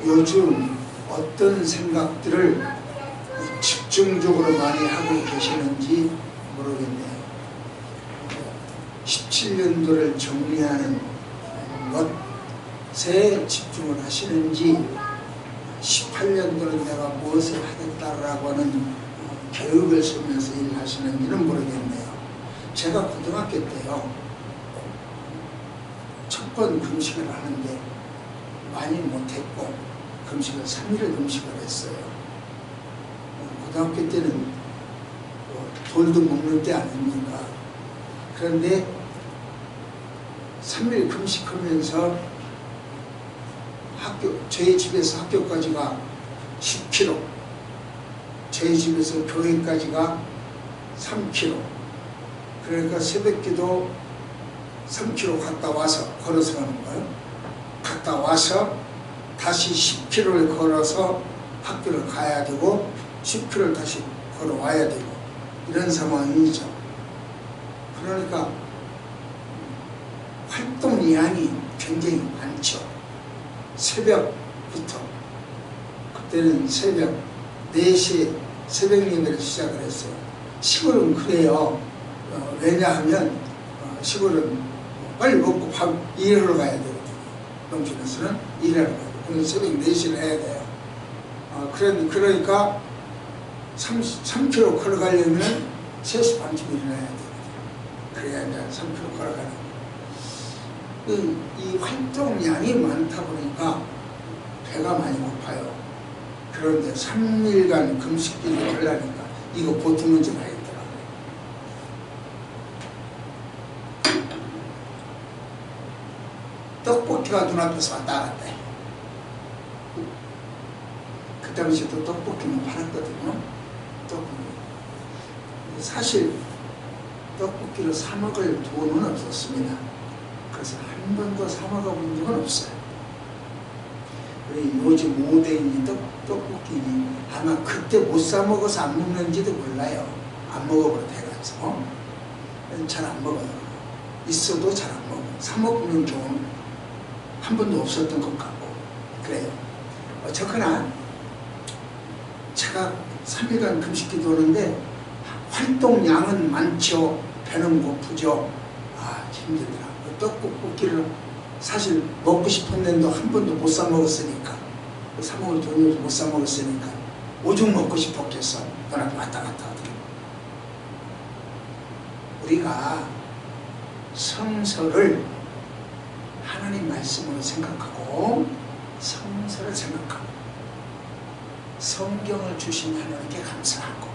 요즘 어떤 생각들을 집중적으로 많이 하고 계시는지 모르겠네요. 17년도를 정리하는 것에 집중을 하시는지 18년도는 내가 무엇을 하겠다라고 하는 계획을 세우면서 일하시는지는 모르겠네요. 제가 고등학교 때요, 첫 번 금식을 하는데 많이 못했고 금식을 3일 금식을 했어요. 고등학교 때는 돌도 먹는 때 아닙니까? 그런데 3일 금식하면서 저희 집에서 학교까지가 10km, 저희 집에서 교회까지가 3km, 그러니까 새벽기도 3km 갔다 와서 걸어서 가는 거예요. 갔다 와서 다시 10km를 걸어서 학교를 가야 되고 10km를 다시 걸어와야 되고 이런 상황이죠. 그러니까 활동량이 굉장히 많죠. 새벽부터, 그때는 새벽 4시에 새벽 예배를 시작을 했어요. 시골은 그래요. 왜냐하면 시골은 빨리 먹고 밥 일하러 가야 되거든요. 농촌에서는 일하러 가야 돼요. 그래서 새벽 4시를 해야 돼요. 그러니까 3km 걸어가려면 3시 반쯤 일어나야 되거든요. 그래야 이제 3km 걸어가는 거예요. 이 활동량이 많다 보니까 배가 많이 고파요. 그런데 3일간 금식기를 하려니까 이거 보통 문제가 아니더라고요. 떡볶이가 눈앞에서 왔다 갔다 해. 그 당시에도 떡볶이는 팔았거든요. 떡볶이. 사실 떡볶이를 사 먹을 돈은 없었습니다. 그래서 한 번도 사 먹어본 적은 없어요. 요즘 오뎅이 떡볶이니 아마 그때 못 사 먹어서 안 먹는지도 몰라요. 안 먹어버려 돼가지고 잘 안 먹어요. 있어도 잘 안 먹어요. 사 먹는 경우는 한 번도 없었던 것 같고 그래요. 어쨌거나 제가 3일간 금식기도 하는데 활동량은 많죠. 배는 고프죠. 힘들더라. 떡볶이를 사실 먹고 싶었는데 한 번도 못 사 먹었으니까, 사 먹을 돈이 못 사 먹었으니까 오죽 먹고 싶었겠어. 너랑 왔다 갔다 하더라고. 우리가 성서를 하나님 말씀으로 생각하고 성서를 생각하고 성경을 주신 하나님께 감사하고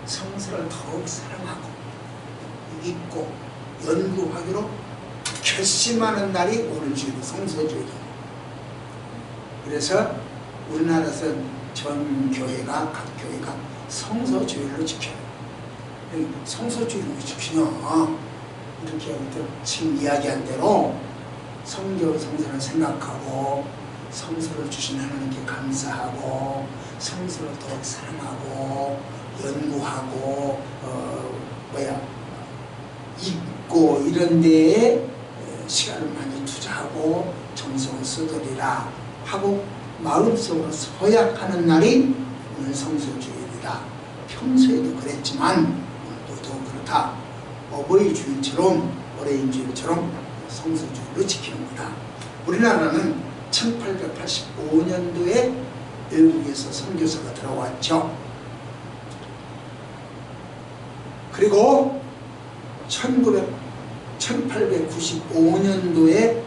성서를 더욱 사랑하고 읽고 연구하기로 결심하는 날이 오늘 주일 성서주일이에요. 그래서 우리나라에서 전 교회가, 각 교회가 성서주일을 지켜요. 성서주일을 왜 지키냐? 이렇게 지금 이야기한 대로 성서를 생각하고 성서를 주신 하나님께 감사하고 성서를 더욱 사랑하고 연구하고 읽고 이런 데에 시간을 많이 투자하고 정성을 쓰더리라 하고 마음속으로 서약하는 날이 오늘 성서주일이다. 평소에도 그랬지만 오늘도 더 그렇다. 어버이 주일처럼 어레인 주일처럼 성서주일을 지키는구나. 우리나라는 1885년도에 외국에서 선교사가 들어왔죠. 그리고 1895년도에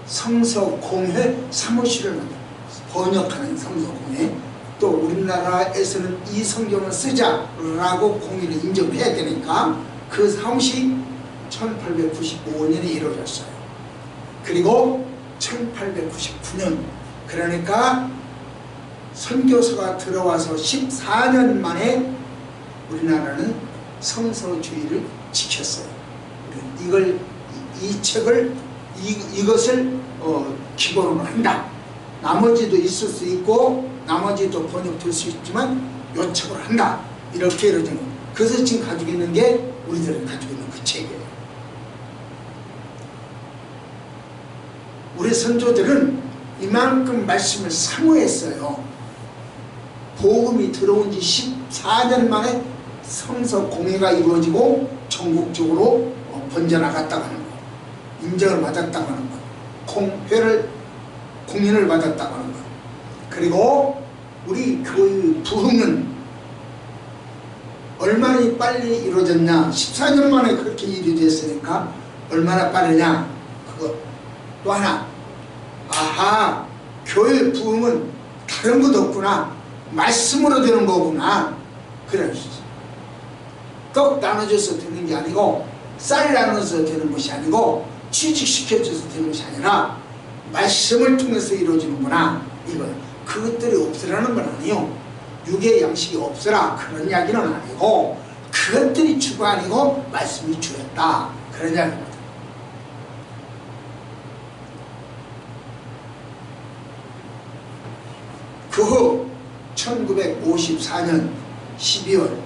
성서공회 사무실을 만들었어요. 번역하는 성서공회. 또 우리나라에서는 이 성경을 쓰자라고 공의를 인정해야 되니까 그 사무실이 1895년에 이루어졌어요. 그리고 1899년, 그러니까 선교사가 들어와서 14년 만에 우리나라는 성서주의를 지켰어요. 이것을 기본으로 한다. 나머지도 있을 수 있고 나머지도 번역될 수 있지만 요청을 한다. 이렇게 이루어진 거예요. 그래서 지금 가지고 있는 게 우리들이 가지고 있는 그 책이에요. 우리 선조들은 이만큼 말씀을 사모했어요. 복음이 들어온 지 14년 만에 성서 공회가 이루어지고 전국적으로 번져나갔다고 하는 것, 인정을 받았다고 하는 것, 공인을 받았다고 하는 것. 그리고 우리 그 부흥은 얼마나 빨리 이루어졌냐. 14년 만에 그렇게 일이 됐으니까 얼마나 빠르냐. 그거 또 하나, 아하, 교회 부흥은 다른 것 없구나, 말씀으로 되는 거구나. 그럴 수 있어요. 떡 나눠줘서 되는 게 아니고, 쌀 나눠서 되는 것이 아니고, 취직시켜줘서 되는 것이 아니라 말씀을 통해서 이루어지는구나. 이거예요. 그것들이 없으라는 건 아니요. 육의 양식이 없으라 그런 이야기는 아니고, 그것들이 주가 아니고 말씀이 주였다 그런 이야기입니다. 그 후 1954년 12월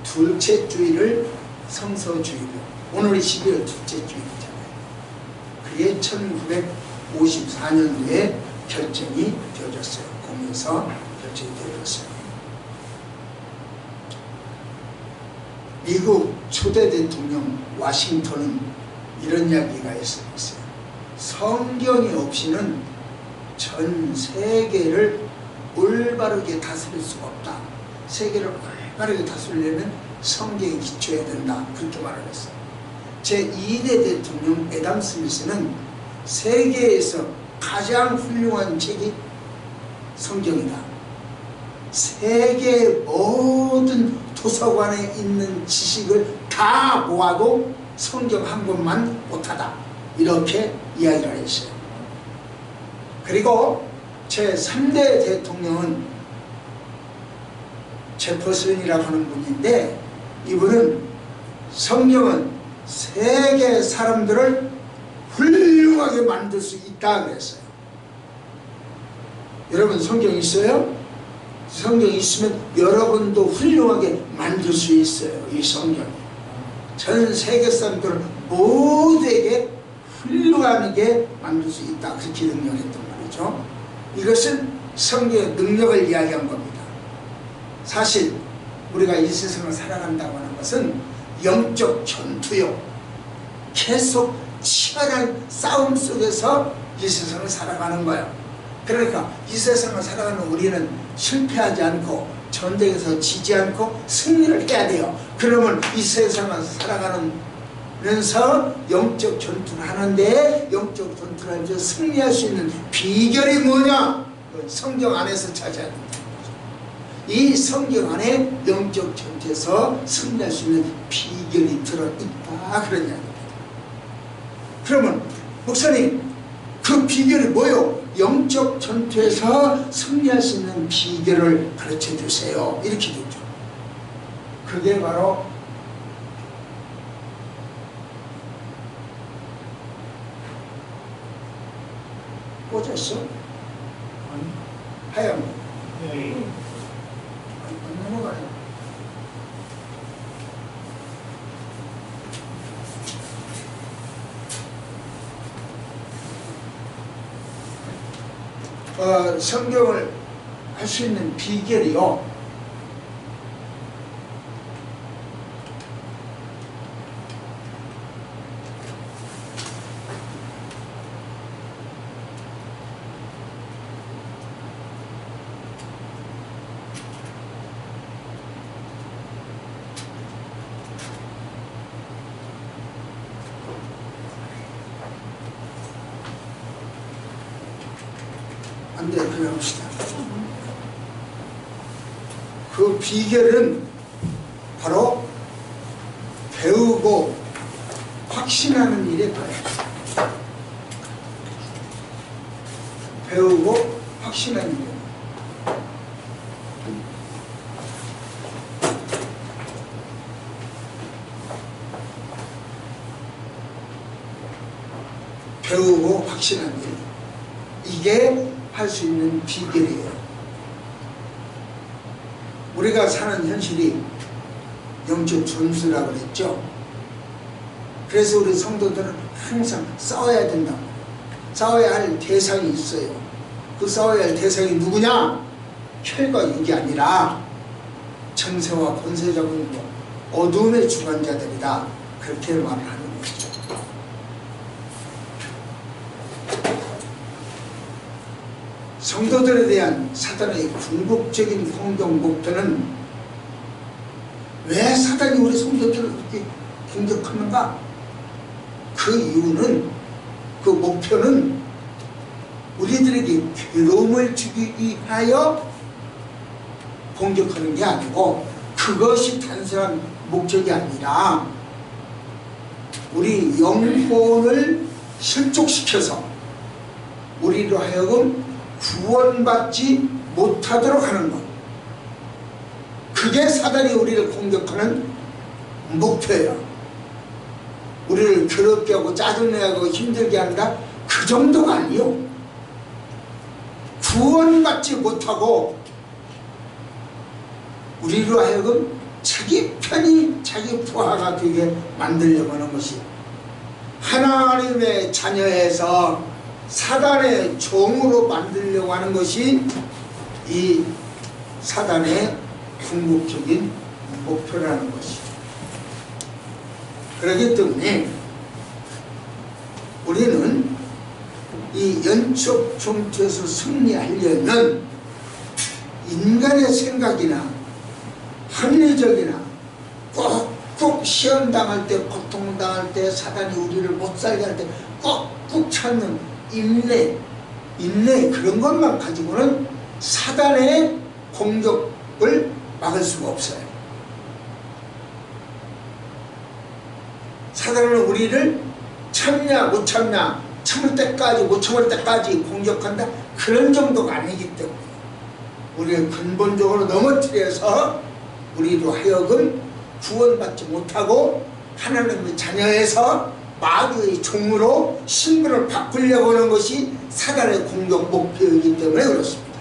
둘째 주일을 성서주일로, 오늘이 12월 둘째 주일이잖아요. 그게 1954년도에 결정이 되어졌어요. 공에서 결정이 되어졌어요. 미국 초대 대통령 워싱턴은 이런 이야기가 있어요. 성경이 없이는 전 세계를 올바르게 다스릴 수가 없다. 세계를 올바르게 다스리려면 성경에 기초해야 된다. 그렇게 말을 했어요. 제2대 대통령 애덤 스미스는 세계에서 가장 훌륭한 책이 성경이다. 세계의 모든 도서관에 있는 지식을 다 모아도 성경 한 권만 못하다. 이렇게 이야기를 했어요. 그리고 제3대 대통령은 제퍼슨이라고 하는 분인데, 이분은 성경은 세계 사람들을 훌륭하게 만들 수 있다 그랬어요. 여러분 성경 있어요? 성경 있으면 여러분도 훌륭하게 만들 수 있어요. 이 성경 전 세계 사람들을 모두에게 훌륭하게 만들 수 있다. 그렇게 능력했던 말이죠. 이것은 성경의 능력을 이야기한 겁니다. 사실 우리가 이 세상을 살아간다고 하는 것은 영적 전투요, 계속 치열한 싸움 속에서 이 세상을 살아가는 거예요. 그러니까 이 세상을 살아가는 우리는 실패하지 않고 전쟁에서 지지 않고 승리를 해야 돼요. 그러면 이 세상을 살아가면서 영적 전투를 하는데, 영적 전투를 하면서 승리할 수 있는 비결이 뭐냐? 성경 안에서 찾아야 됩니다. 이 성경 안에 영적 전투에서 승리할 수 있는 비결이 들어있다. 그런 이야기입니다. 그러면 목사님, 그 비결이 뭐요? 영적 전투에서 승리할 수 있는 비결을 가르쳐 주세요. 이렇게 되죠. 그게 바로 꽂았어? 아니, 하얀 거. 네. 안 넘어가요. 성경을 할 수 있는 비결이요, 안 돼, 그냥 합시다. 그 비결은 바로 배우고 확신하는 일에 가요. 배우고 확신하는 일. 배우고 확신하는 일. 이게 할 수 있는 비결이에요. 우리가 사는 현실이 영적 전투라고 그랬죠. 그래서 우리 성도들은 항상 싸워야 된다. 싸워야 할 대상이 있어요. 그 싸워야 할 대상이 누구냐? 혈과 육이 아니라 정세와 권세 잡은 어둠의 주관자들이다. 그렇게 말을 하는 것이죠. 성도들에 대한 사단의 궁극적인 공격 목표는, 왜 사단이 우리 성도들을 그렇게 공격하는가? 그 이유는, 그 목표는 우리들에게 괴로움을 주기 위하여 공격하는 게 아니고, 그것이 단순한 목적이 아니라 우리 영혼을 실족시켜서 우리로 하여금 구원받지 못하도록 하는 것, 그게 사단이 우리를 공격하는 목표예요. 우리를 괴롭게 하고 짜증내게 하고 힘들게 한다, 그 정도가 아니요. 구원받지 못하고 우리로 하여금 자기 편이 자기 부하가 되게 만들려고 하는 것이, 하나님의 자녀에서 사단의 종으로 만들려고 하는 것이 이 사단의 궁극적인 목표라는 것이. 그렇기 때문에 우리는 이 연속 전투에서 승리하려면 인간의 생각이나 합리적이나 꾹꾹 시험당할 때, 고통당할 때, 사단이 우리를 못살게 할 때 꾹꾹 참는 인내, 그런 것만 가지고는 사단의 공격을 막을 수가 없어요. 사단은 우리를 참냐 못 참냐, 참을 때까지 못 참을 때까지 공격한다, 그런 정도가 아니기 때문에 우리를 근본적으로 넘어뜨려서 우리로 하여금 구원받지 못하고 하나님의 자녀에서 마귀의 종으로 신분을 바꾸려고 하는 것이 사단의 공격 목표이기 때문에 그렇습니다.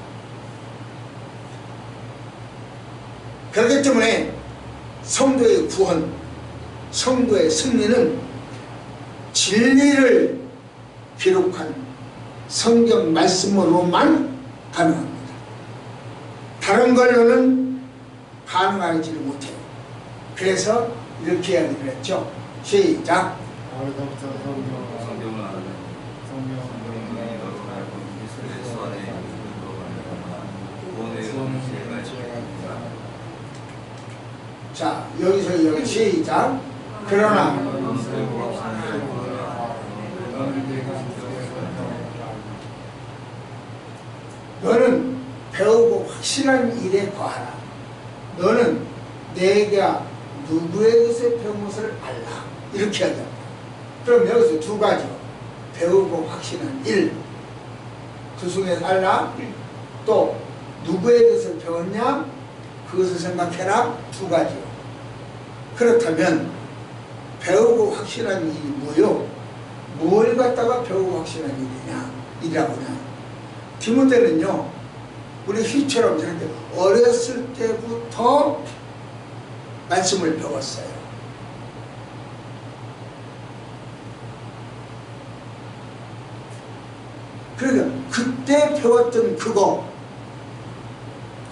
그렇기 때문에 성도의 구원, 성도의 승리는 진리를 기록한 성경 말씀으로만 가능합니다. 다른 걸로는 가능하지를 못해요. 그래서 이렇게 이야기를 했죠. 시작. 어려서부터 성경을 알아내 성경을 그리스도 안에 구원의 은혜가 있습니다. 자, 여기서 여기 시작. 그러나 너는 배우고 확신한 일에 거하라. 너는 내가 누구의 것에 배운 것을 알라. 이렇게 하자. 그럼 여기서 두 가지요. 배우고 확신한 일, 그 중에 알라. 또 누구의 것을 배웠냐, 그것을 생각해라. 두 가지요. 그렇다면 배우고 확신한 일이 뭐요? 뭘 갖다가 배우고 확신한 일이냐, 이라고냐. 디모데는요, 우리 휘처럼 저렇게 어렸을 때부터 말씀을 배웠어요. 그러니까 그때 배웠던 그거,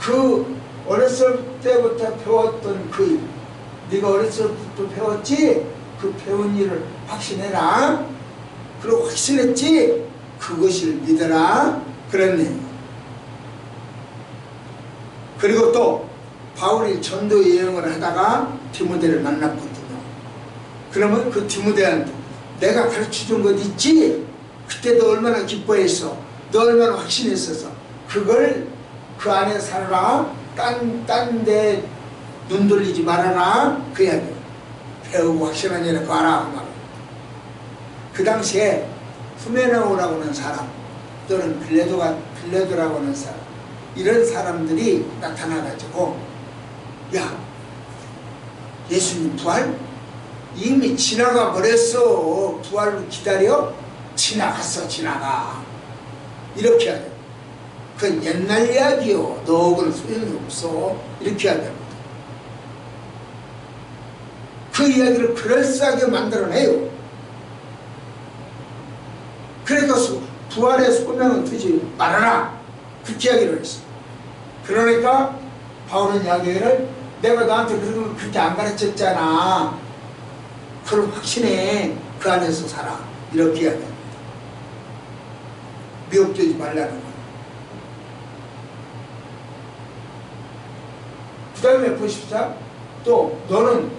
그 어렸을 때부터 배웠던 그 일, 네가 어렸을 때부터 배웠지? 그 배운 일을 확신해라. 그리고 확신했지? 그것을 믿어라. 그랬네. 그리고 또 바울이 전도 여행을 하다가 디모데를 만났거든요. 그러면 그 디모데한테 내가 가르쳐준 것 있지? 그때 너 얼마나 기뻐했어? 너 얼마나 확신했었어? 그걸 그 안에 살아라. 딴 데 눈 돌리지 말아라. 그 이야기. 배우고 확신한 일에 가라. 그 당시에 후메네오라고 하는 사람, 또는 빌레도라고 하는 사람, 이런 사람들이 나타나가지고, 야, 예수님 부활? 이미 지나가 버렸어. 부활로 기다려? 지나갔어. 지나가. 이렇게 하죠. 그건 옛날 이야기요. 너하고는 소용이 없어. 이렇게 해야 됩니다. 그 이야기를 그럴싸하게 만들어내요. 그러니까 부활의 소명은 두지 말아라. 그렇게 이야기를 했어. 그러니까 바울은 이야기를 내가 너한테 그렇게 안 가르쳤잖아. 그걸 확신해. 그 안에서 살아. 이렇게 이야기합니다. 미혹되지 말라는 거예요. 그 다음에 보십시오. 또 너는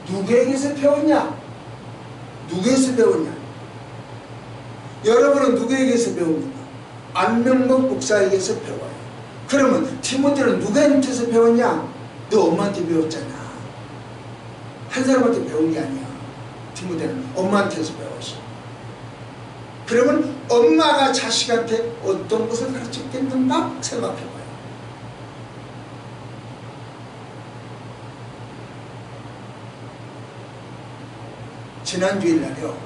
누구에게서 배웠냐? 누구에서 배웠냐? 여러분은 누구에게서 배웁니까? 안명복 목사에게서 배워요. 그러면 디모데는 누구한테서 배웠냐? 너 엄마한테 배웠잖아. 한 사람한테 배운 게 아니야. 디모데는 엄마한테서 배웠어. 그러면 엄마가 자식한테 어떤 것을 가르쳤겠는가 생각해봐요. 지난 주일날요,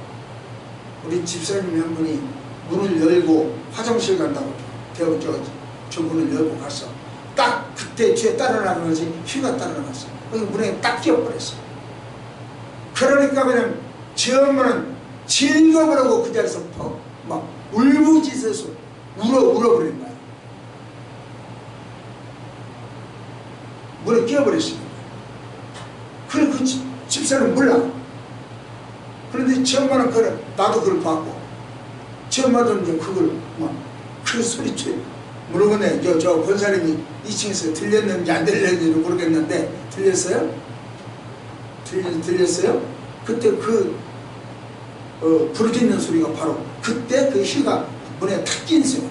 우리 집사님 한 분이 문을 열고 화장실 간다고 저 문을 열고 갔어. 딱 그때 뒤에 따라나가면서 휘가 따라나갔어. 거기 문에 딱 끼어버렸어. 그러니까 그냥 저 엄마는 질거버리고 그 자리에서 막 울부짖어서 울어버린 거야. 문에 끼어버렸습니다. 그래 그 집사는 몰라. 그런데 저 엄마는 나도 그걸 봤고, 저 엄마도 이제 그걸 막 그 소리쳐. 모르겠네. 저 권사님이 2층에서 들렸는지 안 들렸는지 모르겠는데 들렸어요? 들렸어요? 그때 부르짖는 소리가 바로 그때 그 휘가 문에 탁 끼었어요.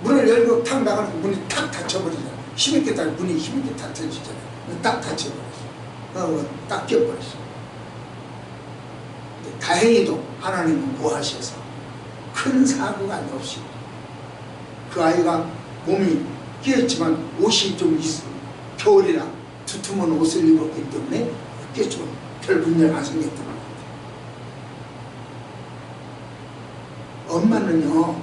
문을 열고 탁 나가는 문이 탁 닫혀버리잖아. 힘있게 딱 문이 힘있게 닫혀지잖아. 딱 닫혀버렸어. 딱 끼어버렸어. 다행히도 하나님은 구하셔서 큰 사고가 없이 그 아이가 몸이 끼었지만 옷이 좀 겨울이라 두툼한 옷을 입었기 때문에 그게 좀 별 문제가 안 생겼던 것 같아요. 엄마는요,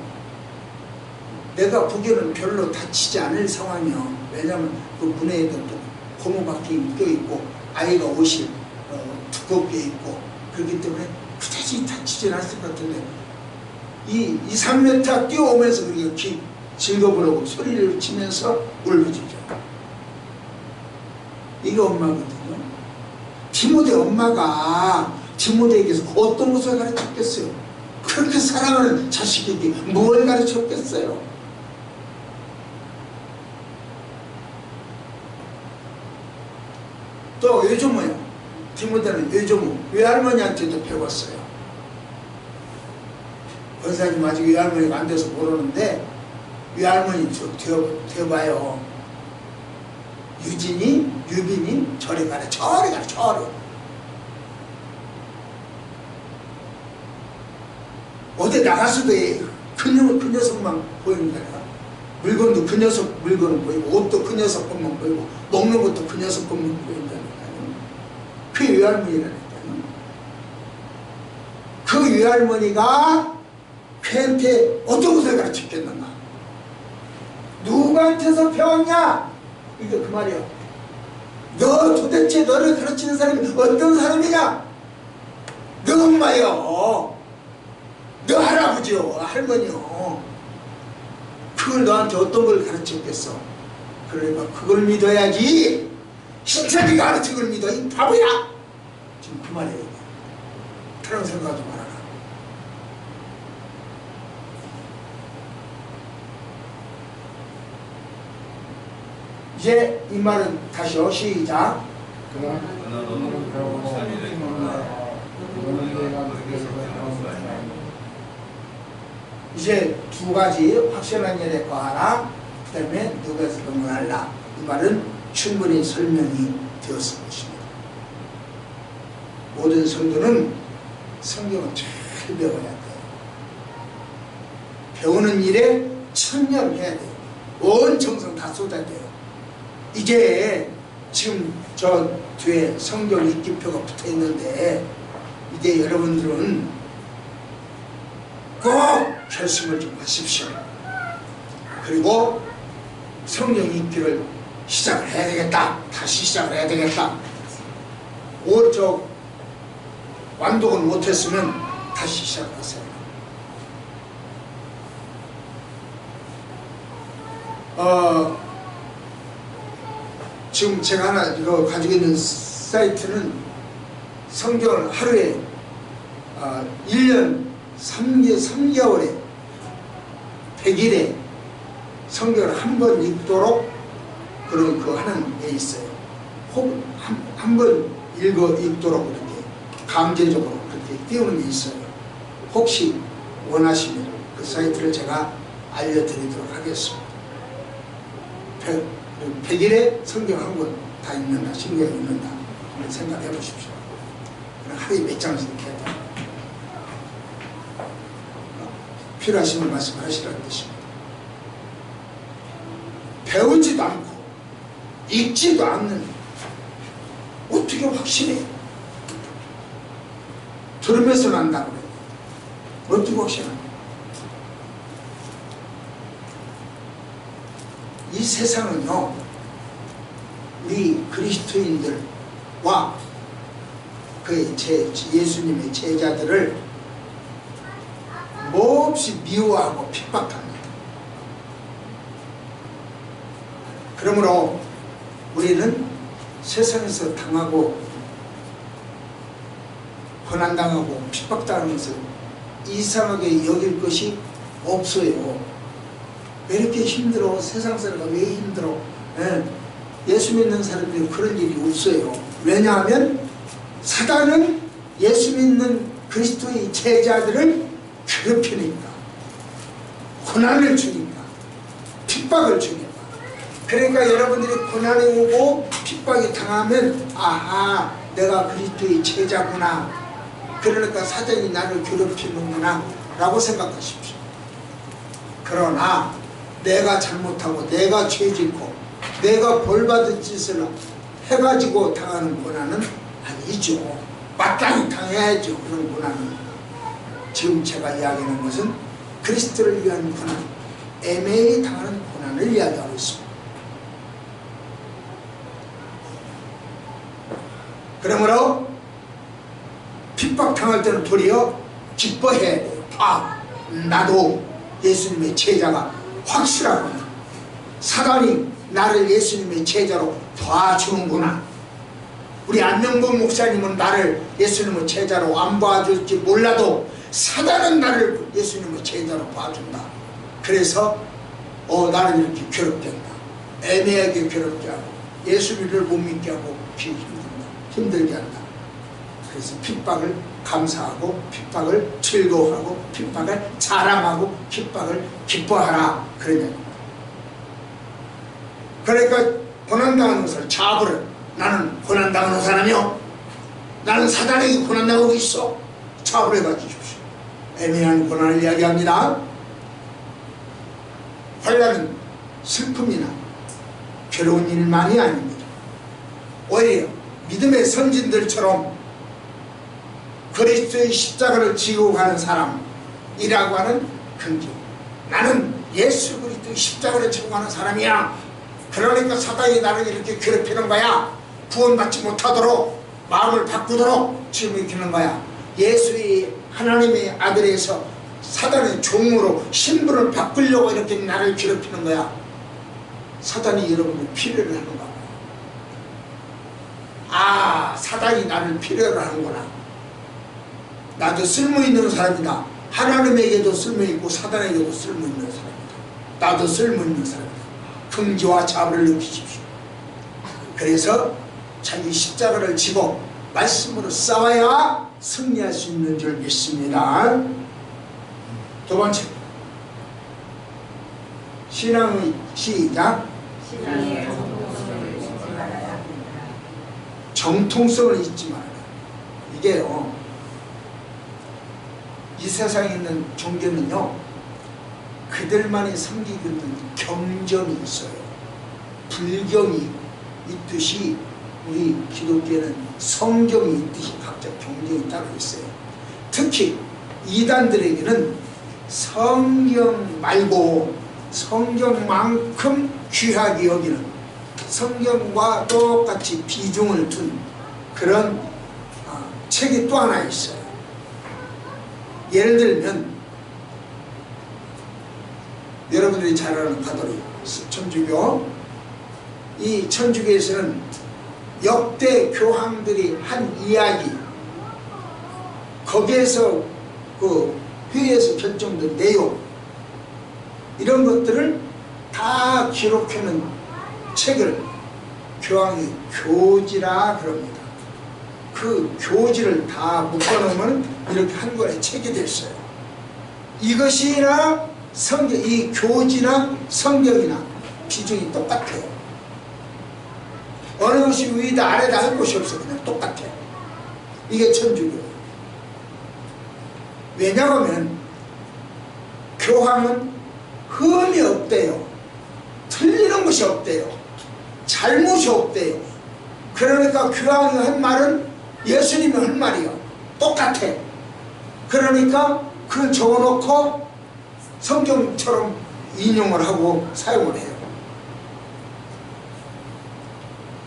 내가 보기에는 별로 다치지 않을 상황이요. 왜냐하면 그 문에도 또 고무바퀴 껴있고 아이가 옷이 두껍게 입고 그렇기 때문에 그다지 다치진 않을 것 같은데 2~3m 뛰어오면서 그렇게 즐거우려고 소리를 치면서 울부짖죠. 이게 엄마거든요. 디모데 엄마가 디모데에게서 어떤 것을 가르쳤겠어요? 그렇게 사랑하는 자식에게 뭘 가르쳤겠어요? 또 외조모요. 디모데는 외조모, 외할머니한테도 배웠어요. 권사님 아직 외할머니가 안 돼서 모르는데 외할머니 좀 되어봐요. 유빈이 저리 가라. 어디 나갔어도 그 녀석만 보이는 거야. 물건도 그 녀석 물건은 보이고, 옷도 그 녀석 것만 보이고, 먹는 것도 그 녀석 것만 보인다니까요. 그게 외할머니라니까요. 그 외할머니가 걔한테 어떤 것을 가르쳤겠는가? 누구한테서 배웠냐? 이게 그 말이야. 너 도대체 너를 가르치는 사람이 어떤 사람이냐? 너 엄마요. 너 할아버지요. 할머니요. 그걸 너한테 어떤 걸 가르쳤겠어? 그러니까 그걸 믿어야지. 신천지가 가르친 걸 믿어. 이 바보야. 지금 그 말이에요. 다른 생각하지 말아라. 이제 이 말은 다시요. 시작. 그러나 너는 배우고 이제 두 가지 확실한 일에 거하라. 그 다음에 누구에서 병문하라. 이 말은 충분히 설명이 되었을 것입니다. 모든 성도는 성경을 잘 배워야 돼요. 배우는 일에 천념해야 돼요. 온 정성 다 쏟아야 돼요. 이제 지금 저 뒤에 성경 읽기표가 붙어 있는데 이제 여러분들은 꼭 결심을 좀 하십시오. 그리고 성경 읽기를 시작을 해야 되겠다. 다시 시작을 해야 되겠다. 완독을 못했으면 다시 시작하세요. 지금 제가 하나 이거 가지고 있는 사이트는 성경을 하루에 1년 3개월에 100일에 성경을 한 번 읽도록 그런 그 하는 게 있어요. 혹 한 번 읽도록 이렇게 강제적으로 그렇게 띄우는 게 있어요. 혹시 원하시면 그 사이트를 제가 알려드리도록 하겠습니다. 100일에 성경 한 권 다 읽는다, 신경 읽는다. 한번 생각해 보십시오. 하루에 몇 장씩 이렇게 해야 필요하시면 말씀하시라는 뜻입니다. 배우지도 않고 읽지도 않는 어떻게 확신해? 들으면서 난다고 그래요. 어떻게 확신하냐? 이 세상은요, 우리 그리스도인들과 그 예수님의 제자들을 몹시 미워하고 핍박합니다. 그러므로 우리는 세상에서 당하고 고난당하고 핍박당하는 것을 이상하게 여길 것이 없어요. 왜 이렇게 힘들어? 세상 살아가 왜 힘들어? 예수 믿는 사람들이 그런 일이 없어요. 왜냐하면 사단은 예수 믿는 그리스도의 제자들을 괴롭히니까, 고난을 주니까, 핍박을 주니까. 그러니까 여러분들이 고난이 오고 핍박이 당하면 아하, 내가 그리스도의 제자구나, 그러니까 사단이 나를 괴롭히는구나 라고 생각하십시오. 그러나 내가 잘못하고 내가 죄짓고 내가 벌받은 짓을 해가지고 당하는 고난은 아니죠. 마땅히 당해야죠. 그런 고난은. 지금 제가 이야기하는 것은 그리스도를 위한 고난, 애매히 당하는 고난을 이야기하고 있습니다. 그러므로 핍박당할 때는 도리어 기뻐해야 돼요. 아, 나도 예수님의 제자가 확실하구나. 사단이 나를 예수님의 제자로 봐주는구나. 우리 안명범 목사님은 나를 예수님의 제자로 안 봐줄지 몰라도 사단은 나를 예수님의 제자로 봐준다. 그래서 나를 이렇게 괴롭게 한다. 애매하게 괴롭게 하고 예수님을 못 믿게 하고 힘들게 한다. 그래서 핍박을 감사하고 핍박을 즐거워하고 핍박을 자랑하고 핍박을 기뻐하라. 그런 얘기입니다. 그러니까 고난당하는 것을 잡으라. 나는 고난당하는 사람이요, 나는 사단에게 고난당하고 있어. 잡으려 가주십시오. 애매한 고난을 이야기합니다. 환난은 슬픔이나 괴로운 일만이 아닙니다. 오히려 믿음의 선진들처럼 그리스도의 십자가를 지고 가는 사람이라고 하는 긍지. 나는 예수 그리스도의 십자가를 지고 가는 사람이야. 그러니까 사단이 나를 이렇게 괴롭히는 거야. 구원받지 못하도록, 마음을 바꾸도록 지금 일으키는 거야. 예수의 하나님의 아들에서 사단의 종으로 신분을 바꾸려고 이렇게 나를 괴롭히는 거야. 사단이 여러분을 필요로 하는 거야. 아, 사단이 나를 필요로 하는구나. 나도 쓸모있는 사람이다. 하나님에게도 쓸모있고 사단에게도 쓸모있는 사람이다. 나도 쓸모있는 사람이다. 긍지와 자비를 느끼십시오. 그래서 자기 십자가를 지고 말씀으로 싸워야 승리할 수 있는 줄 믿습니다. 두 번째, 신앙의 시작. 신앙의 정통성을 잊지 말아야 합니다. 정통성을 잊지 말아요. 이게요, 이 세상에 있는 종교는요, 그들만이 섬기고 있는 경전이 있어요. 불경이 있듯이 우리 기독교는 성경이 있듯이 각자 경전이 따로 있어요. 특히 이단들에게는 성경 말고 성경만큼 귀하게 여기는, 성경과 똑같이 비중을 둔 그런 책이 또 하나 있어요. 예를 들면 여러분들이 잘 아는 가톨릭 천주교. 이 천주교에서는 역대 교황들이 한 이야기, 거기에서 그 회의에서 결정된 내용, 이런 것들을 다 기록해놓은 책을 교황이 교지라 그럽니다. 그 교지를 다 묶어놓으면 이렇게 한 권의 책이 됐어요. 이것이나 성경, 이 교지나 성경이나 비중이 똑같아요. 어느 것이 위다 아래다 할 것이 없어. 그냥 똑같아요. 이게 천주교예요. 왜냐하면 교황은 흠이 없대요. 틀리는 것이 없대요. 잘못이 없대요. 그러니까 교황이 한 말은 예수님이 한 말이요. 똑같아. 그러니까 그걸 적어놓고 성경처럼 인용을 하고 사용을 해요.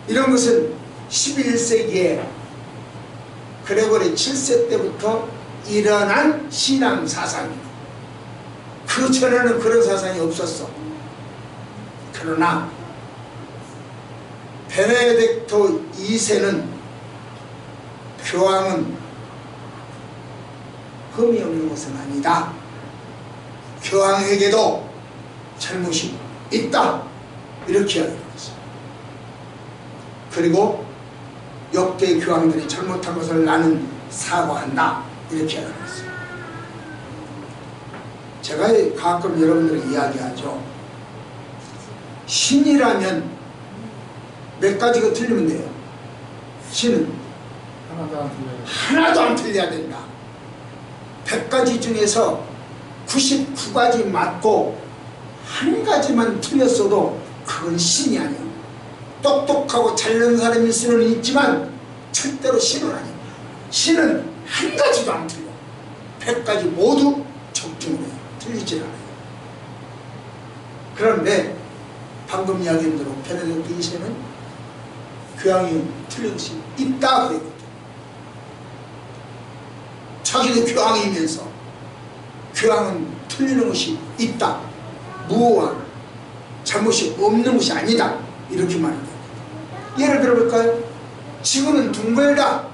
이런 것은 11세기에 그레고리 7세 때부터 일어난 신앙 사상이에요. 그 전에는 그런 사상이 없었어. 그러나 베네딕토 2세는 교황은 흠이 없는 것은 아니다. 교황에게도 잘못이 있다. 이렇게 이야기했어요. 그리고 역대 교황들이 잘못한 것을 나는 사과한다. 이렇게 이야기했어요. 제가 가끔 여러분들에게 이야기하죠. 신이라면 몇 가지가 틀리면 돼요. 신은 하나도 안 틀려야 된다. 100가지 중에서 99가지 맞고 한 가지만 틀렸어도 그건 신이 아니에요. 똑똑하고 잘난 사람일 수는 있지만 절대로 신은 아니에요. 신은 한 가지도 안 틀려. 100가지 모두 적중을 해요. 틀리질 않아요. 그런데 방금 이야기한 대로 베네딕토 2세는 교황이 틀린 것이 있다 그랬거든요. 자기도 교황이면서 교황은 틀리는 것이 있다. 무오한 잘못이 없는 것이 아니다. 이렇게 말합니다. 예를 들어볼까요? 지구는 둥글다.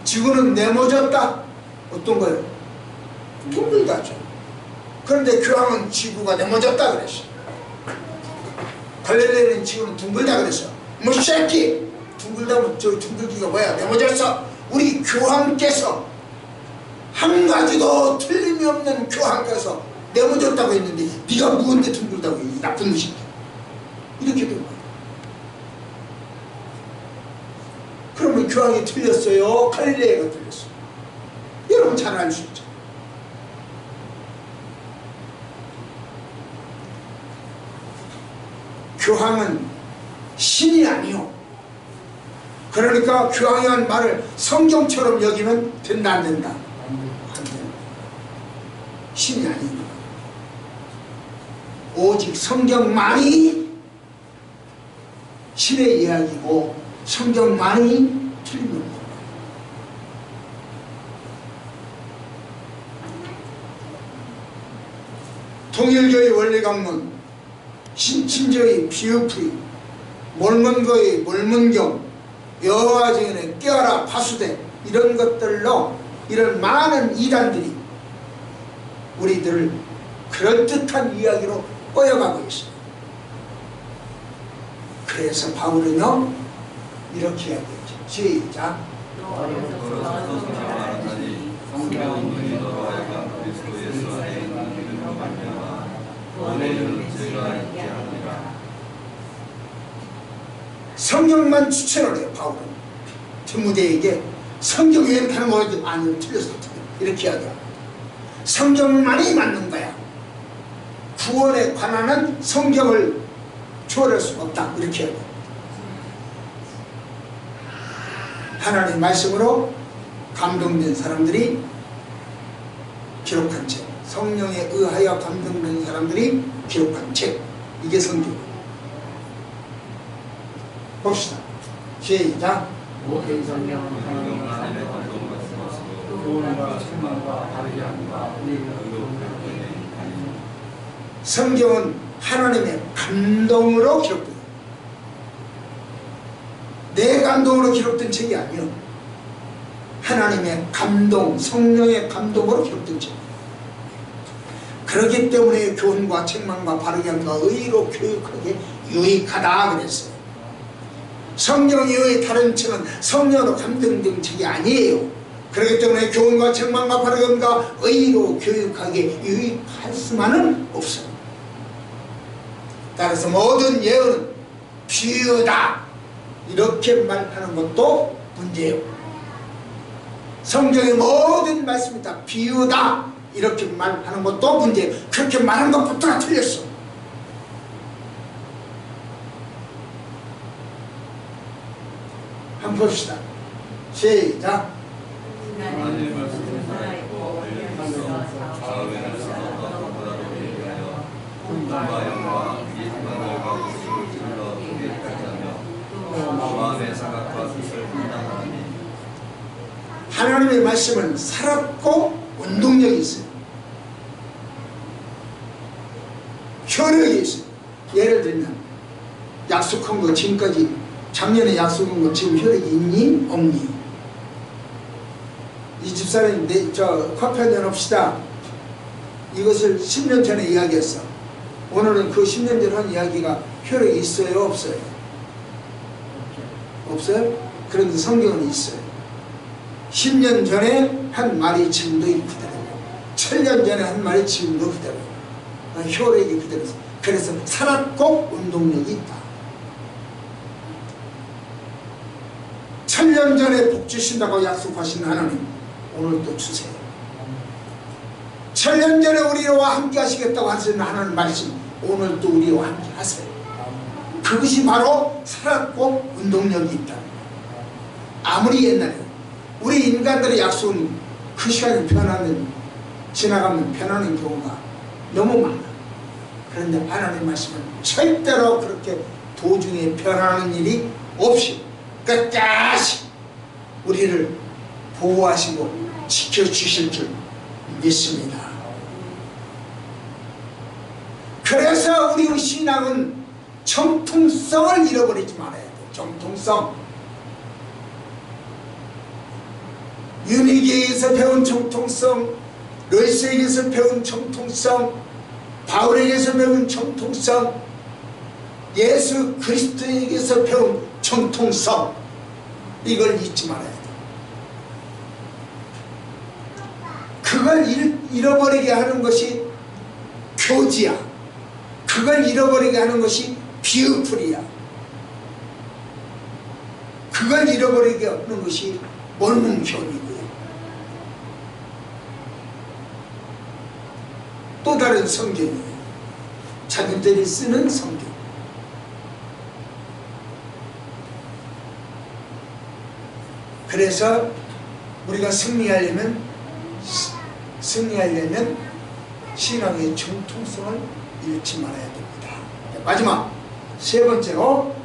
지구는 네모졌다. 어떤 거예요? 둥글다죠. 그런데 교황은 지구가 네모졌다 그랬어요. 갈릴레이는 지구는 둥글다 그랬어요. 뭐 새끼! 둥글다면 저 둥글기가 뭐야? 네모졌어. 우리 교황께서 한 가지도 틀림이 없는 교황께서 네모졌다고 했는데 네가 무언데 둥글다고 해? 이 나쁜 무식. 이렇게 된 거예요. 그러면 교황이 틀렸어요? 갈릴레이가 틀렸어요? 여러분 잘 알 수 있죠. 교황은 신이 아니요. 그러니까 교황이 한 말을 성경처럼 여기면 된다 안 된다? 안 된다. 신이 아닙니다. 오직 성경만이 신의 이야기고 성경만이 틀린 겁니다. 통일교의 원리강론, 신친교의 비유풀이, 몰몬교의 몰몬경, 여호와 증인의 깨어라 파수대, 이런 것들로 이런 많은 이단들이 우리들을 그럴듯한 이야기로 꼬여가고 있습니다. 그래서 바울은요 이렇게 이야기했죠. 시작. 성경만 추천을 해요. 바울은 디모데에게 성경이 이렇게 하는 거지 아니요 틀렸어 이렇게 이야기합니다. 성경만이 맞는 거야. 구원에 관한 성경을 초월할 수가 없다 이렇게 이야기합니다. 하나님의 말씀으로 감동된 사람들이 기록한 책, 성령에 의하여 감동된 사람들이 기록한 책, 이게 성경입니다. 봅시다. 시작. 모든 성경은 하나님 안에 감동 말씀으로 교훈과 책망과 바르게 함과 성경은 하나님의 감동으로 기록돼요. 내 감동으로 기록된 책이 아니요, 하나님의 감동, 성령의 감동으로 기록된 책. 그렇기 때문에 교훈과 책망과 바르게 함과 의로 교육하게 유익하다 그랬어요. 성경 이외의 다른 책은 성령으로 감동된 책이 아니에요. 그렇기 때문에 교훈과 책망과 바르게 함과 의로 교육하게 유익할 수만은 없어요. 따라서 모든 예언은 비유다 이렇게 말하는 것도 문제예요. 성경의 모든 말씀이 다 비유다 이렇게 말하는 것도 문제예요. 그렇게 말하는 것부터가 틀렸어. 한번 봅시다. 시작. 하나님의 말씀을 살아있고 하늘에서 좌우에는 사람보다도 예리하여 꿈과 영과 이스마엘과 우스를 찔러 공격하지 않며 또 마음의 생각과 뜻을 판단하니 하나님의 말씀은 살았고 운동력이 있어요. 효력이 있어요. 예를 들면 약속한 거 지금까지 작년에 약속한 거 지금 효력이 있니? 없니? 이 집사님 커피 한잔 합시다. 이것을 10년 전에 이야기했어. 오늘은 그 10년 전에 한 이야기가 효력이 있어요? 없어요? 없어요? 그런데 성경은 있어요. 10년 전에 한 말이 지금도 그대로고 7년 전에 한 말이 지금도 그대로고 효력이 그대로 있어요. 그래서 살았고 운동력이 있다. 7년 전에 복 주신다고 약속하신 하나님 오늘도 주세요. 7년 전에 우리와 함께 하시겠다고 하시는 하나님 말씀 오늘도 우리와 함께 하세요. 그것이 바로 살았고 운동력이 있다. 아무리 옛날에 우리 인간들의 약속은 그 시간이 지나가면 변하는 경우가 너무 많아. 그런데 하나님 말씀은 절대로 그렇게 도중에 변하는 일이 없이 끝까지 우리를 보호하시고 지켜주실 줄 믿습니다. 그래서 우리의 신앙은 정통성을 잃어버리지 말아야 돼. 정통성. 유니기에서 배운 정통성, 로이스에게서 배운 정통성, 바울에게서 배운 정통성, 예수 그리스도에게서 배운 정통성, 이걸 잊지 말아야 돼. 그걸 잃어버리게 하는 것이 교지야. 그걸 잃어버리게 하는 것이 비유풀이야. 그걸 잃어버리게 하는 것이 원문교이고요. 또 다른 성경이에요. 자기들이 쓰는 성경. 그래서 우리가 승리하려면 신앙의 정통성을 잃지 말아야 됩니다. 마지막 세 번째로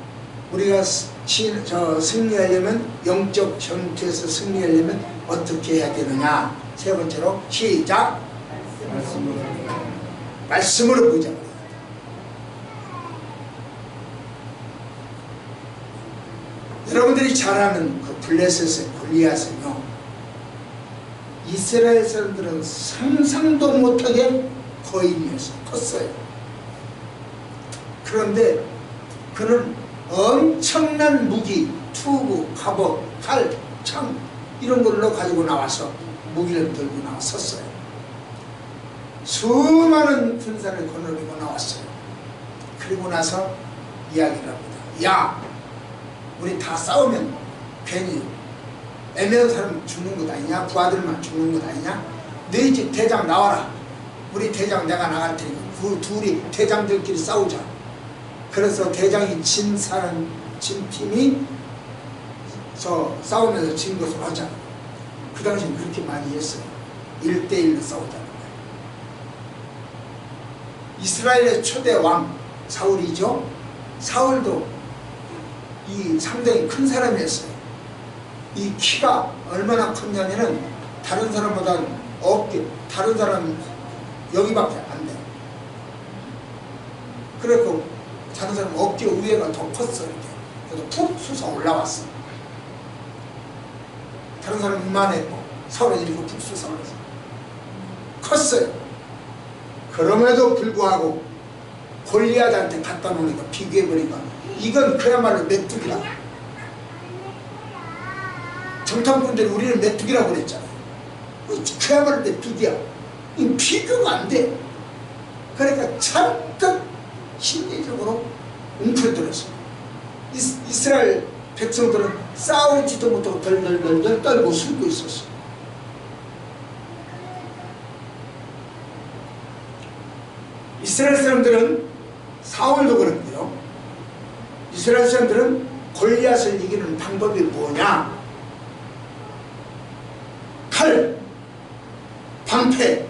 우리가 승리하려면 영적 전투에서 승리하려면 어떻게 해야 되느냐. 세 번째로 시작. 말씀으로 보자. 여러분들이 잘 아는 그 블레셋의 골리앗은요, 이스라엘 사람들은 상상도 못하게 거인이어서 컸어요. 그런데 그는 엄청난 무기, 투구, 갑옷, 칼, 창 이런 걸로 가지고 나와서 무기를 들고 나왔었어요. 수많은 군사를 거느리고 나왔어요. 그리고 나서 이야기를 합니다. 야, 우리 다 싸우면 괜히 애매한 사람 죽는 것 아니냐? 부하들만 죽는 것 아니냐? 너희 집 대장 나와라. 우리 대장 내가 나갈 테니까 그 둘이 대장들끼리 싸우자. 그래서 대장이 진 팀이 싸우면서 진 것으로 하자. 그 당시엔 그렇게 많이 했어요. 1대1로 싸우자는 거예요. 이스라엘의 초대 왕 사울이죠. 사울도 이 상당히 큰 사람이었어요. 이 키가 얼마나 컸냐면은 다른 사람보다 다른 사람 여기밖에 안 돼요. 그래서 다른 사람 어깨 위에가 더 컸어. 이렇게. 그래서 푹 솟아 올라왔어. 다른 사람은 이만했고 서울에지고 푹 솟아 올라왔어. 컸어요. 그럼에도 불구하고 골리앗한테 갖다 놓으니까 비교해보니까 이건 그야말로 메뚜기다. 정탐꾼들이 우리는 메뚜기라고 그랬잖아요. 그야말로 메뚜기야. 이 비교가 안 돼. 그러니까 잠깐 심리적으로 웅크려들었어. 이스라엘 백성들은 싸우지도 못하고 덜덜덜덜 떨고 숨고 있었어. 이스라엘 사람들은 사울도 그런데요. 이스라엘 사람들은 골리앗을 이기는 방법이 뭐냐? 칼, 방패,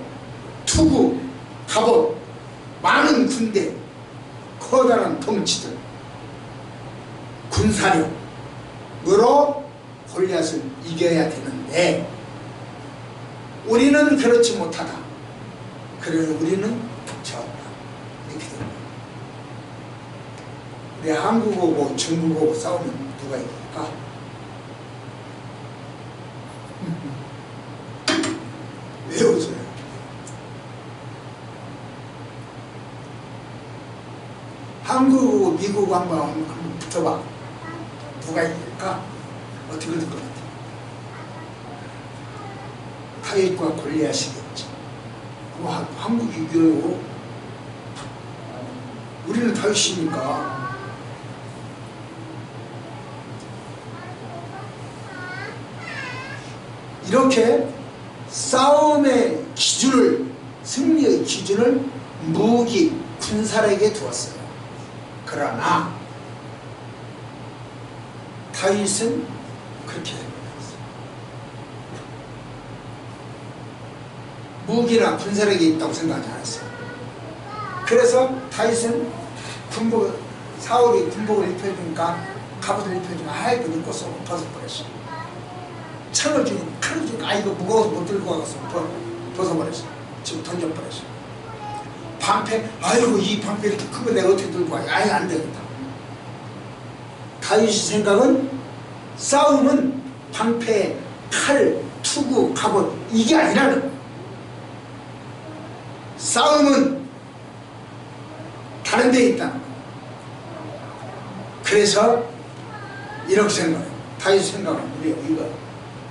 투구, 갑옷, 많은 군대, 커다란 덩치들, 군사력으로 골리앗을 이겨야 되는데 우리는 그렇지 못하다. 그래서 우리는 졌다. 이렇게 됩니다. 우리 한국하고 중국하고 싸우면 누가 이길까? 왜 웃어요? 한국하고 미국하고 한번 붙어봐. 누가 이길까? 어떻게 될 것 같아? 다윗과 골리앗이겠지. 그럼 한국이 이겨요. 우리는 다윗이니까. 이렇게 싸움의 기준을, 승리의 기준을 무기, 군사력에 두었어요. 그러나 다윗은 그렇게 생각했어요. 무기나 군사력이 있다고 생각하지 않았어요. 그래서 다윗은 사울이 군복을 입혀주니까, 갑옷을 입혀주니까 하얗게 입고서 벗어버렸어요. 창을 주니까, 칼을 주니까 이거 무거워서 못 들고 가서 벗어버렸어요. 지금 던져버렸어요. 방패, 아이고 이 방패 이렇게 큰 거 내가 어떻게 들고 가? 아예 안 되겠다. 다윗의 생각은 싸움은 방패, 칼, 투구, 갑옷 이게 아니라는 거예요. 싸움은 다른 데 있다. 그래서 이렇게 생각해요. 다윗 생각은 우리가 이거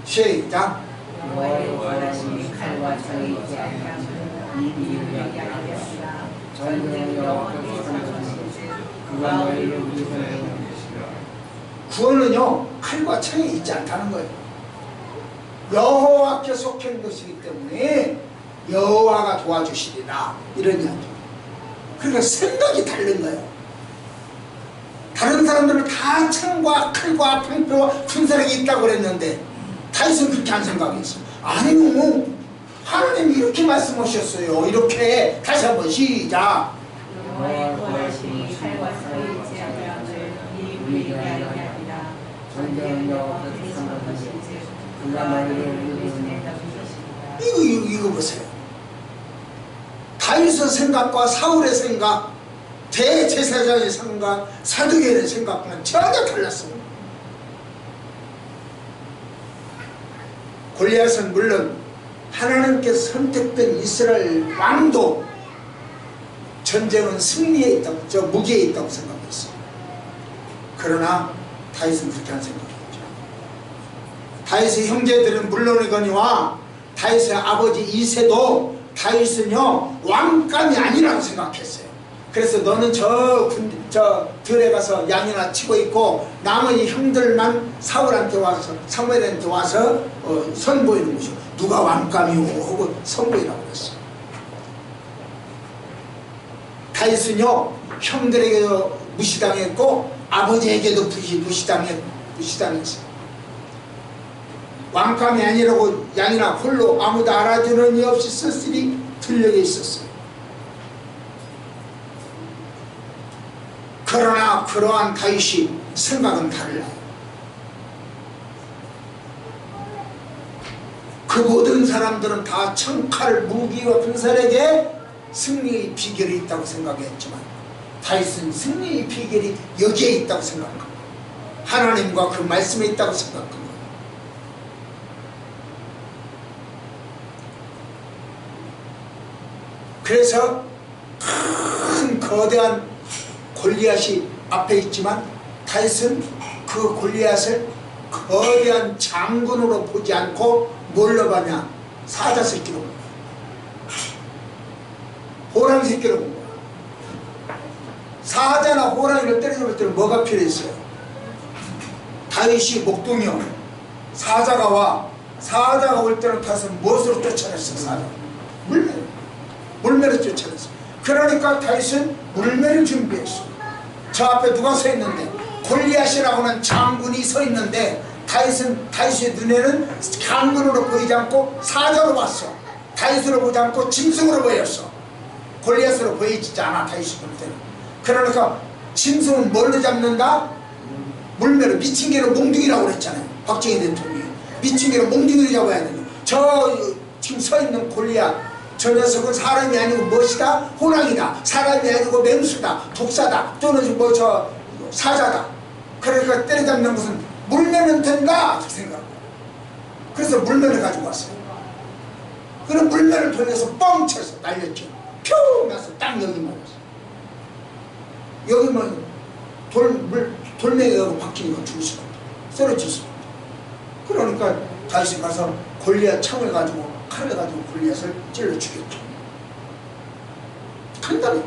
시작. 여호와의 원하심이 칼과 창이 있지 아니하면 이를 얘기하겠으나 전쟁 여호와께서 선하시지 그가 너희를 위해서 구원은요 칼과 창에 있지 않다는 거예요. 여호와께 속해 있는 것이기 때문에 여호와가 도와주시리라 이런 이야기예요. 그러니까 생각이 다른 거예요. 다른 사람들은 다 창과 칼과 방패와 군사력이 있다고 그랬는데 다윗은 그렇게 안 생각했어요. 아니요, 하나님이 이렇게 말씀하셨어요. 이렇게 다시 한번 시작. 여호와의 원하심이 칼과 창이 있지 아니하면 이를 얘기하리라 전쟁 여호와께서 선하시지 그가 너희를 위해서 내다주셨습니다. 이거 보세요. 다윗의 생각과 사울의 생각, 대제사장의 생각, 사두개의 생각과는 전혀 달랐어요. 골리앗은 물론 하나님께서 선택된 이스라엘 왕도 전쟁은 승리에 있다고, 저 무기에 있다고 생각했어요. 그러나 다윗은 그렇게 안 생각했죠. 다윗의 형제들은 물론이거니와 다윗의 아버지 이새도 다윗은요 왕감이 아니라고 생각했어요. 그래서 너는 저 들에 가서 양이나 치고 있고 나머지 형들만 사울한테 와서 사무엘한테 와서 선보이는 것이고 누가 왕감이오 하고 선보이라고 그랬어요. 다윗은요 형들에게도 무시당했고 아버지에게도 무시당했어요. 왕감이 아니라고 양이나 홀로 아무도 알아주는 이 없이 쓸쓸히 들려져 있었어요. 그러나 그러한 다윗이 생각은 달라요. 그 모든 사람들은 다 창칼, 무기와 군사력에 승리의 비결이 있다고 생각했지만 다윗은 승리의 비결이 여기에 있다고 생각합니다. 하나님과 그 말씀에 있다고 생각합니다. 그래서 큰 거대한 골리앗이 앞에 있지만 다윗은 그 골리앗을 거대한 장군으로 보지 않고 뭘로 봤냐? 사자 새끼로 본 거야. 호랑 새끼로 본 거야. 사자나 호랑이를 때려잡을 때는 뭐가 필요했어요? 다윗이 목동이요. 사자가 와. 사자가 올 때는 다윗은 무엇으로 쫓아냈어? 사자. 물매로 쫓아냈어. 그러니까 다윗은 물매를 준비했어. 저 앞에 누가 서 있는데 골리앗이라고 하는 장군이 서 있는데 다윗의 눈에는 장군으로 보이지 않고 사자로 봤어. 다윗으로 보지 않고 짐승으로 보였어. 골리앗으로 보이지 않아. 다윗이 볼 때는. 그러니까 짐승은 뭘로 잡는다? 물매로. 미친 개로 몽둥이라고 그랬잖아요. 박정희 대통령이 미친 개로 몽둥이로 잡아야 된다. 저 지금 서 있는 골리앗, 저 녀석은 사람이 아니고 무엇이다? 호랑이다. 사람이 아니고 맹수다. 독사다. 또는 뭐 저 사자다. 그러니까 때려잡는 것은 물매면 된다 생각하고, 그래서 물매를 가지고 왔어요. 그럼 물매를 돌려서 뻥 쳐서 날렸죠. 퓨 나서 딱 여기 맞았어. 여기만 돌멩이가 박히니까 죽을 수가 없다. 쓰러질 수가 없다. 그러니까 다시 가서 골리앗 창을 가지고 칼을 가지고 골리앗을 찔러 죽였죠. 간단해.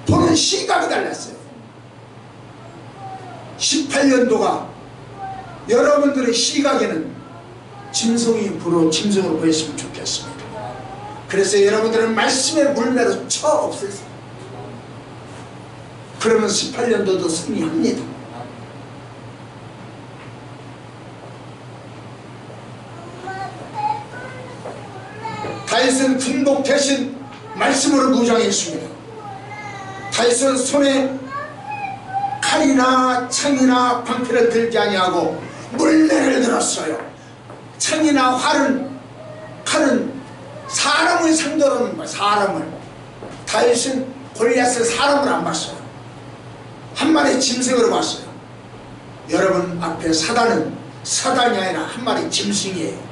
보는 시각이 달랐어요. 18년도가 여러분들의 시각에는 짐승으로 보였으면 좋겠습니다. 그래서 여러분들은 말씀의 물매로 쳐 없애세요. 그러면 18년도도 승리합니다. 다윗은 군복 대신 말씀으로 무장했습니다. 다윗은 손에 칼이나 창이나 방패를 들지 아니하고 물매를 들었어요. 창이나 칼은 사람을 상대로 하는 거야. 사람을. 다윗은 골리앗을 사람으로 안 봤어요. 한 마리 짐승으로 봤어요. 여러분 앞에 사단이 아니라 한 마리 짐승이에요.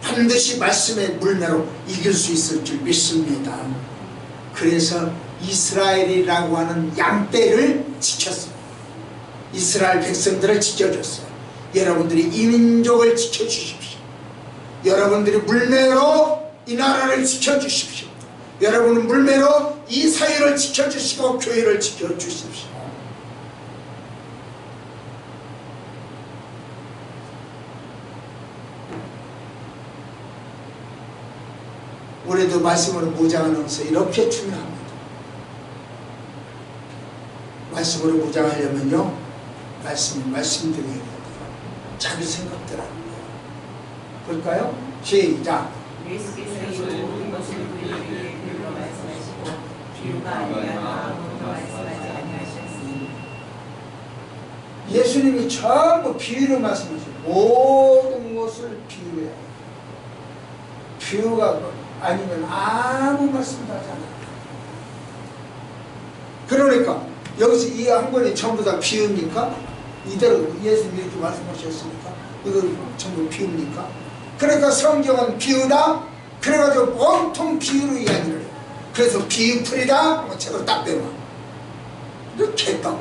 반드시 말씀의 물매로 이길 수 있을 줄 믿습니다. 그래서 이스라엘이라고 하는 양떼를 지켰어요. 이스라엘 백성들을 지켜줬어요. 여러분들이 이 민족을 지켜주십시오. 여러분들이 물매로 이 나라를 지켜주십시오. 여러분은 물매로 이 사회를 지켜주시고 교회를 지켜주십시오. 우리도 말씀으로 무장하는 것은 이렇게 중요합니다. 말씀으로 무장하려면요, 말씀드려야 돼요. 자기 생각대로 하는 거예요. 그럴까요? 시작. 예수께서 이 모든 것을 우리에게 비유로 말씀하시고 비유가 아니라 아무도 말씀하지 아니하셨으니. 예수님이 전부 비유로 말씀하시고 모든 것을 비유로 해요. 비유가 아니면 아무 말씀도 하지 않아요. 그러니까 여기서 이 한 권이 전부 다 비유입니까? 이대로 예수님이 이렇게 말씀하셨으니까 이거 전부 비유입니까? 그러니까 성경은 비유다. 그래가지고 온통 비유로 이야기를 해요. 그래서 비유풀이다 책을 딱 빼놔. 이렇게 했다.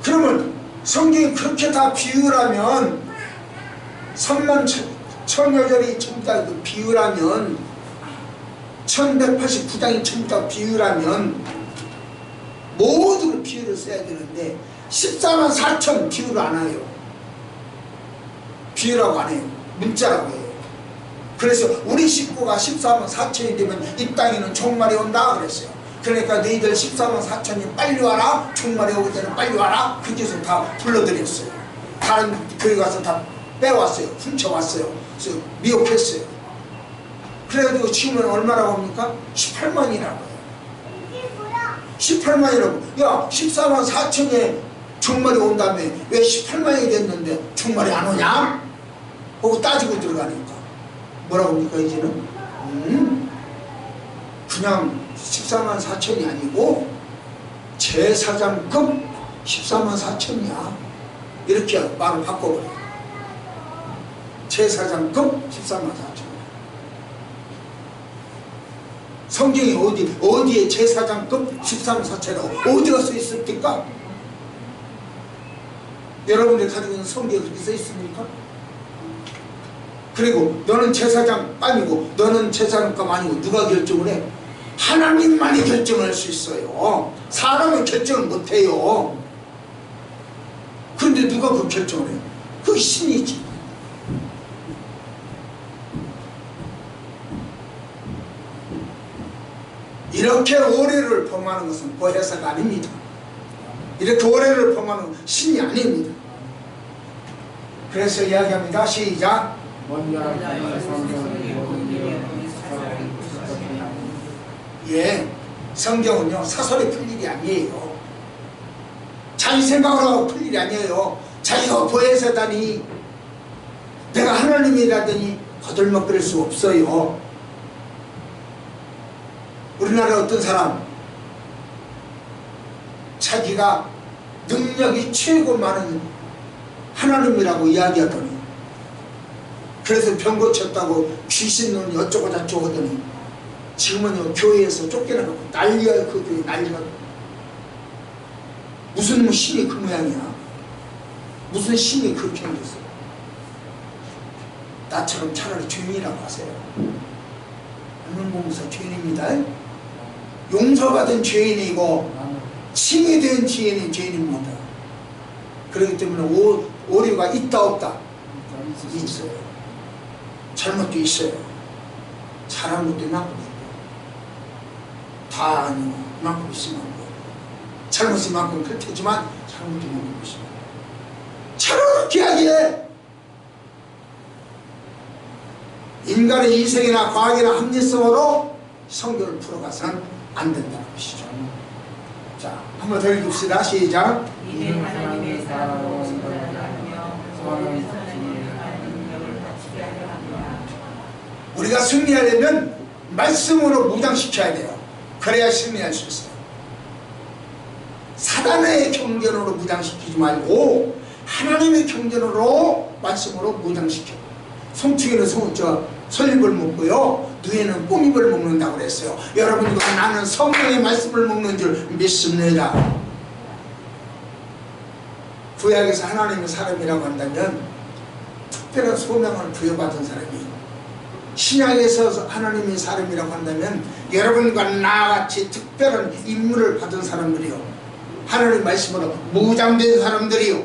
그러면 성경이 그렇게 다 비유라면 3만 천여절이 전부 다 비유라면 1189장이 전부 다 비유라면 모든 비유를 써야 되는데 14만 4천 비유를 안 해요. 비유라고 안 해요. 문자라고 해요. 그래서 우리 식구가 14만 4천이 되면 이 땅에는 종말이 온다 그랬어요. 그러니까 너희들 14만 4천이 빨리 와라. 종말이 오기 전에 빨리 와라. 그 짓을 다 불러드렸어요. 다른 교회 가서 다 빼왔어요. 훔쳐왔어요. 그래서 미혹했어요. 그래가지고 지금은 얼마라고 합니까? 18만이라고 해요. 18만이라고. 야, 14만 4천에 종말이 온다며 왜 18만이 됐는데 종말이 안 오냐? 하고 따지고 들어가니까 뭐라고 합니까 이제는? 그냥 14만 4천이 아니고 제사장급 14만 4천이야. 이렇게 말을 바꿔버려. 제사장급 14만 4천. 성경이 어디에 제사장급 14만 4천이라고 어디가 써 있습니까? 여러분들 가지고 있는 성경에 그렇게 써 있습니까? 그리고 너는 제사장 아니고 너는 제사장급 아니고 누가 결정을 해? 하나님만이 결정할 수 있어요. 사람은 결정을 못해요. 그런데 누가 그 결정을 해요? 그 신이지. 이렇게 오례를 범하는 것은 보혜사가 아닙니다. 이렇게 오례를 범하는 것은 신이 아닙니다. 그래서 이야기합니다. 시작. 예, 성경은요 사설이 풀 일이 아니에요. 자기 생각을 하고 풀 일이 아니에요. 자기가 보혜사다니 내가 하나님이라더니 거들먹거릴 수 없어요. 우리나라 어떤 사람 자기가 능력이 최고 많은 하나님이라고 이야기하더니 그래서 병 고쳤다고 귀신 논이 어쩌고 저쩌고 하더니 지금은 교회에서 쫓겨나고 난리야. 그 교회 난리가. 무슨 신이 그 모양이야. 무슨 신이 그렇게 생겼어. 나처럼 차라리 죄인이라고 하세요. 안면공사 죄인입니다. 용서받은 죄인이고 칭이 된 죄인이 죄인입니다. 그렇기 때문에 오류가 있다 없다? 있어요. 잘못도 있어요. 잘한 것도 이만큼 있고 다 아니고 이만큼 있으면 잘못이 이만큼 그렇지만 잘못도 이만큼 있습니다. 저렇게 하기에 인간의 이성이나 과학이나 합리성으로 성경을 풀어가서는 안 된다는 것이죠. 자, 한번 더 읽읍시다. 시작. 이는 하나님의 사랑으로 승부하려 하며 서로의 하나님을 아는 능력을 갖추게 하려 합니다. 우리가 승리하려면 말씀으로 무장시켜야 돼요. 그래야 승리할 수 있어요. 사단의 경전으로 무장시키지 말고 하나님의 경전으로 말씀으로 무장시켜. 송충이는 설립을 먹고요, 누에는 뽕잎을 먹는다고 그랬어요. 여러분과 나는 성령의 말씀을 먹는 줄 믿습니다. 구약에서 하나님의 사람이라고 한다면 특별한 소명을 부여받은 사람이, 신약에서 하나님의 사람이라고 한다면 여러분과 나같이 특별한 임무를 받은 사람들이요, 하나님 말씀으로 무장된 사람들이요,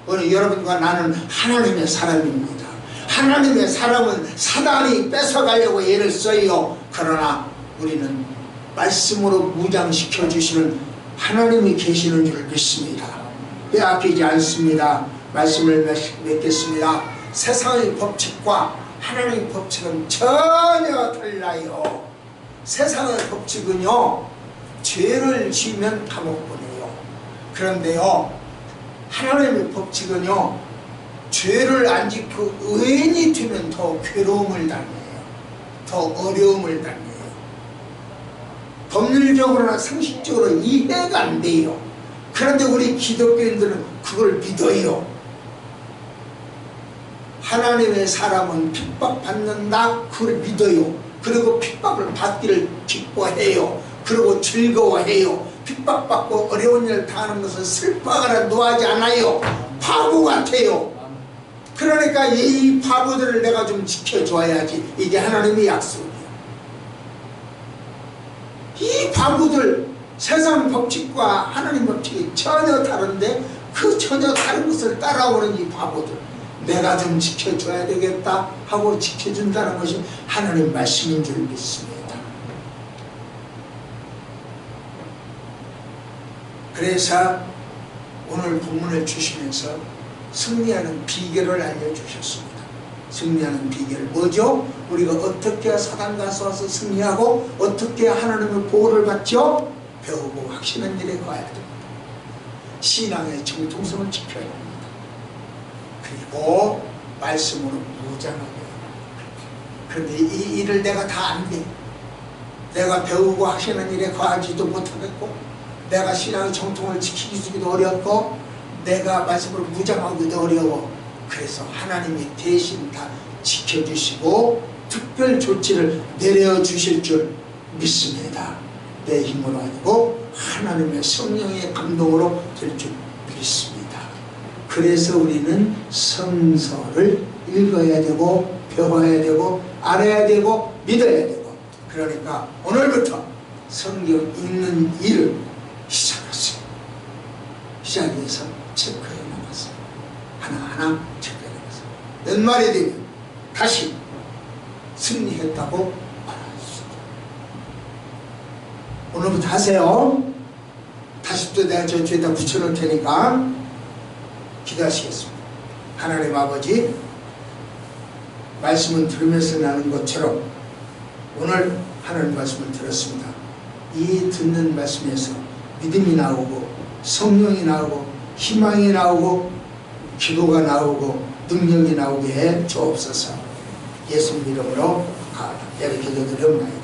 오늘 여러분과 나는 하나님의 사람입니다. 하나님의 사람은 사단이 뺏어가려고 애를 써요. 그러나 우리는 말씀으로 무장시켜 주시는 하나님이 계시는 줄 믿습니다. 빼앗기지 않습니다. 말씀을 맺겠습니다. 세상의 법칙과 하나님의 법칙은 전혀 달라요. 세상의 법칙은요, 죄를 지으면 감옥 보내요. 그런데요, 하나님의 법칙은요, 죄를 안 짓고 의인이 되면 더 괴로움을 당해요. 더 어려움을 당해요. 법률적으로나 상식적으로 이해가 안 돼요. 그런데 우리 기독교인들은 그걸 믿어요. 하나님의 사람은 핍박받는다, 그걸 믿어요. 그리고 핍박을 받기를 기뻐해요. 그리고 즐거워해요. 핍박받고 어려운 일을 당하는 것을 슬퍼하거나 노하지 않아요. 바보 같아요. 그러니까 이 바보들을 내가 좀 지켜줘야지. 이게 하나님의 약속이에요. 이 바보들, 세상 법칙과 하나님 법칙이 전혀 다른데 그 전혀 다른 것을 따라오는 이 바보들, 내가 좀 지켜줘야 되겠다 하고 지켜준다는 것이 하나님 말씀인 줄 믿습니다. 그래서 오늘 본문을 주시면서 승리하는 비결을 알려주셨습니다. 승리하는 비결 뭐죠? 우리가 어떻게 사단과 싸워서 승리하고 어떻게 하나님의 보호를 받죠? 배우고 확신한 일에 가야 됩니다. 신앙의 정통성을 지켜야 됩니다. 그리고 말씀으로 무장하게 됩니다. 그런데 이 일을 내가 다 안 돼. 내가 배우고 하시는 일에 거하지도 못하겠고, 내가 신앙의 정통을 지키기도 어렵고, 내가 말씀으로 무장하기도 어려워. 그래서 하나님이 대신 다 지켜주시고 특별 조치를 내려주실 줄 믿습니다. 내 힘으로 아니고 하나님의 성령의 감동으로 될 줄 믿습니다. 그래서 우리는 성서를 읽어야 되고 배워야 되고 알아야 되고 믿어야 되고, 그러니까 오늘부터 성경 읽는 일을 시작했어요. 시작해서 체크해 나갔어요. 하나하나 체크해 나갔어요. 연말이 되면 다시 승리했다고 말할 수 있어요. 오늘부터 하세요. 다시 또 내가 저쪽에다 붙여놓을 테니까 기도하시겠습니다. 하나님 아버지, 말씀을 들으면서 나는 것처럼 오늘 하나님 말씀을 들었습니다. 이 듣는 말씀에서 믿음이 나오고 성령이 나오고 희망이 나오고 기도가 나오고 능력이 나오게 해 주옵소서. 예수님 이름으로 내가 기도드렸나이다.